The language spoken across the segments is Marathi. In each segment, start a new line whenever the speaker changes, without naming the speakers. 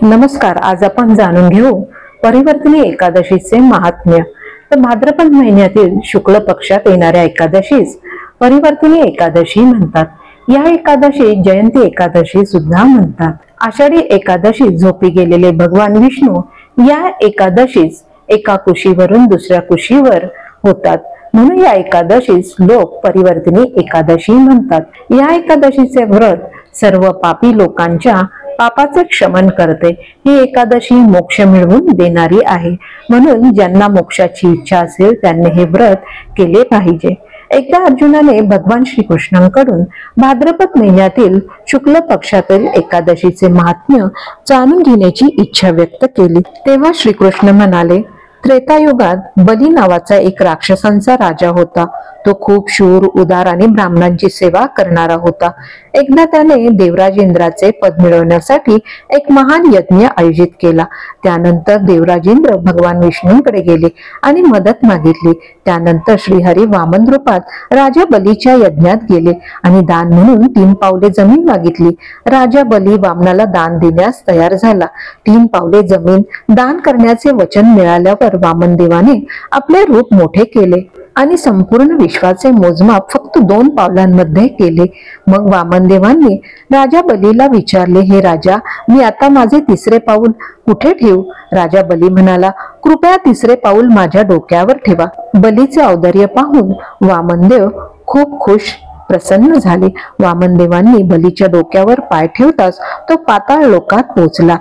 नमस्कार. आज आपण जाणून घेऊ परिवर्तनी एकादशीचे महात्म्य. तर भाद्रपद महिन्यातील शुक्ल पक्षात येणाऱ्या एकादशीस परिवर्तनी एकादशी म्हणतात. या एकादशी जयंती एकादशी सुद्धा म्हणतात. आषाढी एकादशी झोपी गेलेले भगवान विष्णू या एकादशीस एका कुशीवरून दुसऱ्या कुशीवर होतात, म्हणून या एकादशीस लोक परिवर्तनी एकादशी म्हणतात. या एकादशीचे व्रत सर्व पापी लोकांच्या पापाचे क्षमन करते. ही एकादशी मोक्ष मिळवून देणारी आहे, म्हणून ज्यांना मोक्षाची इच्छा असेल त्यांनी हे व्रत केले पाहिजे. एकदा अर्जुनाने भगवान श्रीकृष्णांकडून भाद्रपद महिन्यातील शुक्ल पक्षातील एकादशीचे महात्म्य जाणून घेण्याची इच्छा व्यक्त केली. तेव्हा श्रीकृष्ण म्हणाले, त्रेतायुगात बली नावाचा एक राक्षसांचा राजा होता. तो खूप शूर, उदार आणि ब्राह्मणांची सेवा करणारा होता. एकदा त्याने देवराज इंद्राचे पद मिळवण्यासाठी एक महान यज्ञ आयोजित केला. त्यानंतर देवराज इंद्र भगवान विष्णूंकडे गेले आणि मदत मागितली. त्यानंतर श्रीहरी वामन रूपात राजा बलीच्या यज्ञात गेले आणि दान म्हणून 3 पावले जमीन मागितली. राजा बली वामनाला दान देण्यास तयार झाला. 3 पावले जमीन दान करण्याचे वचन मिळाल्यावर वामन देवाने आपले रूप मोठे केले आणि संपूर्ण विश्वाचे मोजमाप फक्त 2 पावलांमध्ये केले. मग वामन देवांनी राजा बलीला विचारले, हे राजा, मी आता माझे 3रे पाऊल कुठे ठेवू? राजा बली म्हणाला, कृपया 3रे पाऊल माझ्या डोक्यावर ठेवा. बलीचे औदार्य पाहून वामनदेव खूप खुश प्रसन्न झाले. वामनदेवांनी बलीच्या डोक्यावर पाय ठेवताच तो पाताळ लोकात पोहोचला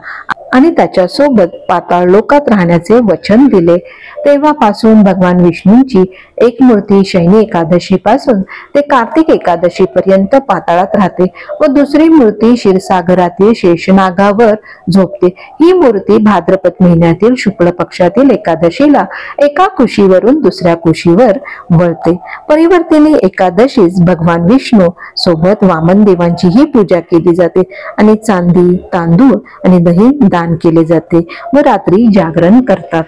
आणि त्याच्यासोबत पाताळ लोकात राहण्याचे वचन दिले. तेव्हापासून भगवान विष्णूंची एक मूर्ती शयनी एकादशी पासून ते कार्तिक एकादशी पर्यंत पाताळात राहते व दुसरी मूर्ती क्षीरसागरातील शेषनागावर झोपते. ही मूर्ती भाद्रपद महिन्यातील शुक्ल पक्षातील एकादशीला एका कुशीवरून दुसऱ्या कुशीवर वळते. परिवर्तनी एकादशीस भगवान विष्णू सोबत वामन देवांचीही पूजा केली जाते आणि चांदी, तांदूळ आणि दही दान केले जाते व रात्री जागरण करतात.